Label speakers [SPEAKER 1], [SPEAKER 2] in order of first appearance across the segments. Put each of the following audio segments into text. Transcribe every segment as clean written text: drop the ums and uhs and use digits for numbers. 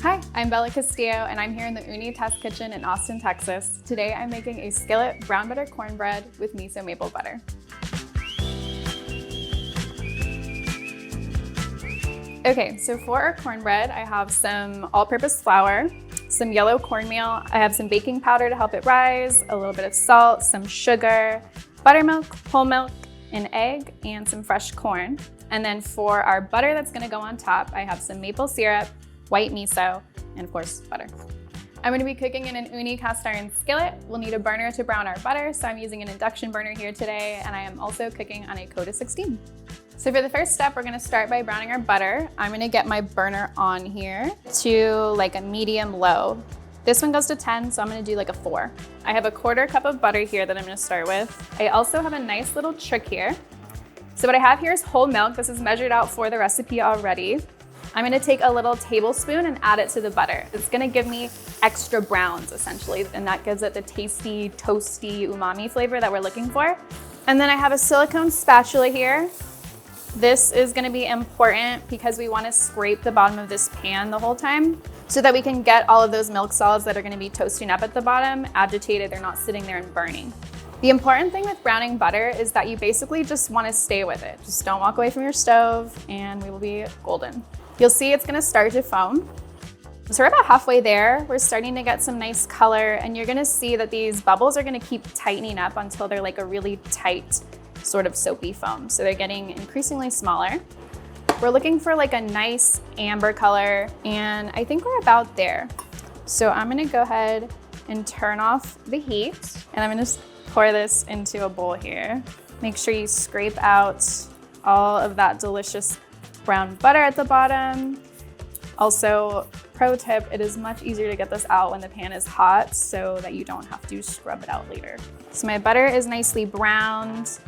[SPEAKER 1] Hi, I'm Bella Castillo, and I'm here in the Ooni Test Kitchen in Austin, Texas. Today I'm making a skillet brown butter cornbread with miso maple butter. Okay, so for our cornbread, I have some all-purpose flour, some yellow cornmeal, I have some baking powder to help it rise, a little bit of salt, some sugar, buttermilk, whole milk, an egg, and some fresh corn. And then for our butter that's gonna go on top, I have some maple syrup, white miso, and of course, butter. I'm gonna be cooking in an Ooni cast iron skillet. We'll need a burner to brown our butter, so I'm using an induction burner here today, and I am also cooking on a Koda 16. So for the first step, we're gonna start by browning our butter. I'm gonna get my burner on here to like a medium low. This one goes to 10, so I'm gonna do like a 4. I have a 1/4 cup of butter here that I'm gonna start with. I also have a nice little trick here. So what I have here is whole milk. This is measured out for the recipe already. I'm gonna take a little tablespoon and add it to the butter. It's gonna give me extra browns essentially, and that gives it the tasty, toasty, umami flavor that we're looking for. And then I have a silicone spatula here. This is gonna be important because we wanna scrape the bottom of this pan the whole time so that we can get all of those milk solids that are gonna be toasting up at the bottom agitated, they're not sitting there and burning. The important thing with browning butter is that you basically just wanna stay with it. Just don't walk away from your stove and we will be golden. You'll see it's gonna start to foam. So we're about halfway there. We're starting to get some nice color and you're gonna see that these bubbles are gonna keep tightening up until they're like a really tight sort of soapy foam. So they're getting increasingly smaller. We're looking for like a nice amber color and I think we're about there. So I'm gonna go ahead and turn off the heat and I'm gonna pour this into a bowl here. Make sure you scrape out all of that delicious brown butter at the bottom. Also, pro tip, it is much easier to get this out when the pan is hot so that you don't have to scrub it out later. So my butter is nicely browned.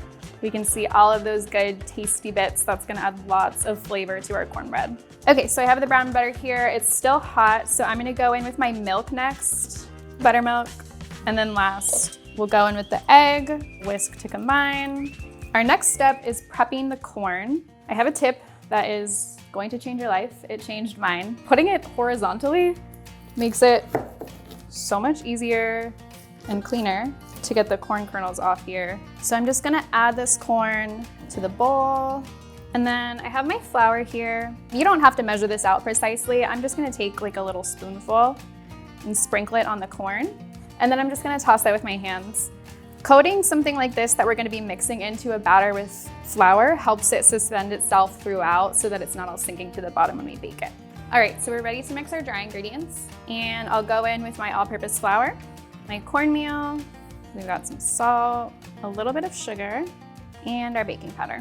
[SPEAKER 1] We can see all of those good tasty bits. That's gonna add lots of flavor to our cornbread. Okay, so I have the brown butter here. It's still hot, so I'm gonna go in with my milk next, buttermilk, and then last, we'll go in with the egg, whisk to combine. Our next step is prepping the corn. I have a tip that is going to change your life. It changed mine. Putting it horizontally makes it so much easier and cleaner to get the corn kernels off here. So I'm just gonna add this corn to the bowl. And then I have my flour here. You don't have to measure this out precisely. I'm just gonna take like a little spoonful and sprinkle it on the corn. And then I'm just gonna toss that with my hands. Coating something like this that we're gonna be mixing into a batter with flour helps it suspend itself throughout so that it's not all sinking to the bottom when we bake it. All right, so we're ready to mix our dry ingredients. And I'll go in with my all-purpose flour, my cornmeal, we've got some salt, a little bit of sugar, and our baking powder.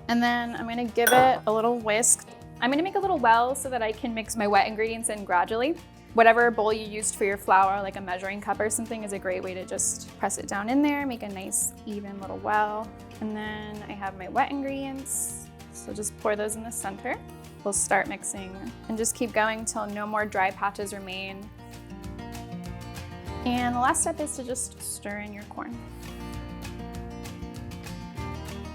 [SPEAKER 1] And then I'm gonna give it a little whisk. I'm gonna make a little well so that I can mix my wet ingredients in gradually. Whatever bowl you used for your flour, like a measuring cup or something, is a great way to just press it down in there, make a nice even little well. And then I have my wet ingredients, so just pour those in the center. We'll start mixing and just keep going till no more dry patches remain. And the last step is to just stir in your corn.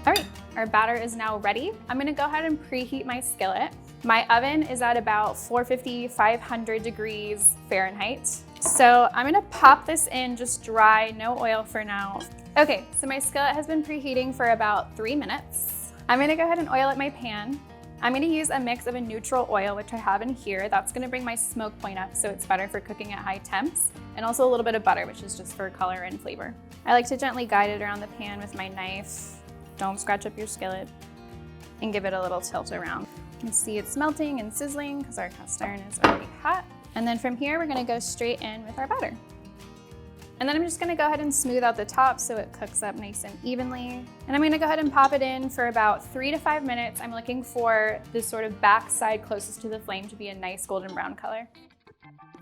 [SPEAKER 1] All right, our batter is now ready. I'm gonna go ahead and preheat my skillet. My oven is at about 450, 500 degrees Fahrenheit. So I'm gonna pop this in just dry, no oil for now. Okay, so my skillet has been preheating for about 3 minutes. I'm gonna go ahead and oil up my pan. I'm gonna use a mix of a neutral oil, which I have in here. That's gonna bring my smoke point up so it's better for cooking at high temps. And also a little bit of butter, which is just for color and flavor. I like to gently guide it around the pan with my knife. Don't scratch up your skillet. And give it a little tilt around. You can see it's melting and sizzling because our cast iron is already hot. And then from here, we're gonna go straight in with our batter. And then I'm just gonna go ahead and smooth out the top so it cooks up nice and evenly. And I'm gonna go ahead and pop it in for about 3 to 5 minutes. I'm looking for this sort of back side closest to the flame to be a nice golden brown color.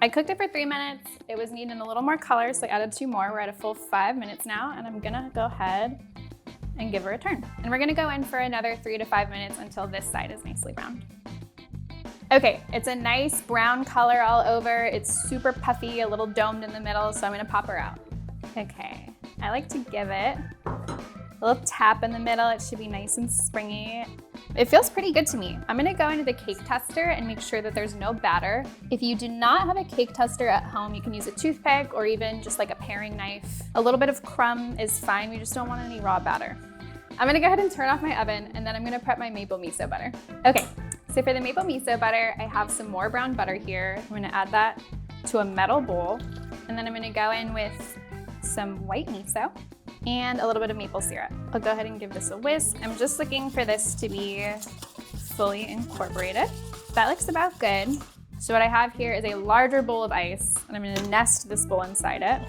[SPEAKER 1] I cooked it for 3 minutes. It was needing a little more color, so I added 2 more. We're at a full 5 minutes now, and I'm gonna go ahead and give her a turn. And we're gonna go in for another 3 to 5 minutes until this side is nicely browned. Okay, it's a nice brown color all over. It's super puffy, a little domed in the middle, so I'm gonna pop her out. Okay, I like to give it A little tap in the middle, it should be nice and springy. It feels pretty good to me. I'm gonna go into the cake tester and make sure that there's no batter. If you do not have a cake tester at home, you can use a toothpick or even just like a paring knife. A little bit of crumb is fine, we just don't want any raw batter. I'm gonna go ahead and turn off my oven and then I'm gonna prep my maple miso butter. Okay, so for the maple miso butter, I have some more brown butter here. I'm gonna add that to a metal bowl and then I'm gonna go in with some white miso and a little bit of maple syrup. I'll go ahead and give this a whisk. I'm just looking for this to be fully incorporated. That looks about good. So what I have here is a larger bowl of ice and I'm gonna nest this bowl inside it.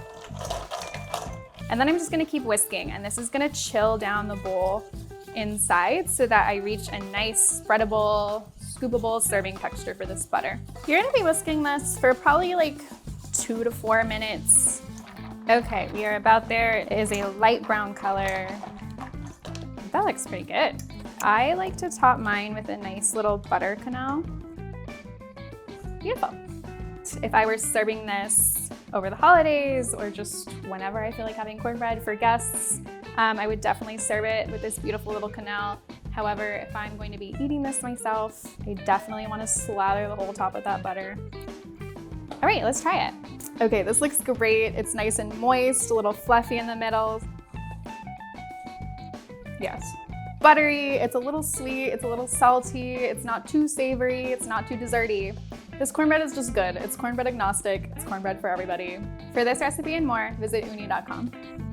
[SPEAKER 1] And then I'm just gonna keep whisking and this is gonna chill down the bowl inside so that I reach a nice spreadable, scoopable serving texture for this butter. You're gonna be whisking this for probably like 2 to 4 minutes. Okay, we are about there. It is a light brown color. That looks pretty good. I like to top mine with a nice little butter canal. Beautiful. If I were serving this over the holidays or just whenever I feel like having cornbread for guests, I would definitely serve it with this beautiful little canal. However, if I'm going to be eating this myself, I definitely want to slather the whole top with that butter. All right, let's try it. Okay, this looks great. It's nice and moist, a little fluffy in the middle. Yes. Buttery, it's a little sweet, it's a little salty, it's not too savory, it's not too desserty. This cornbread is just good. It's cornbread agnostic, it's cornbread for everybody. For this recipe and more, visit Ooni.com.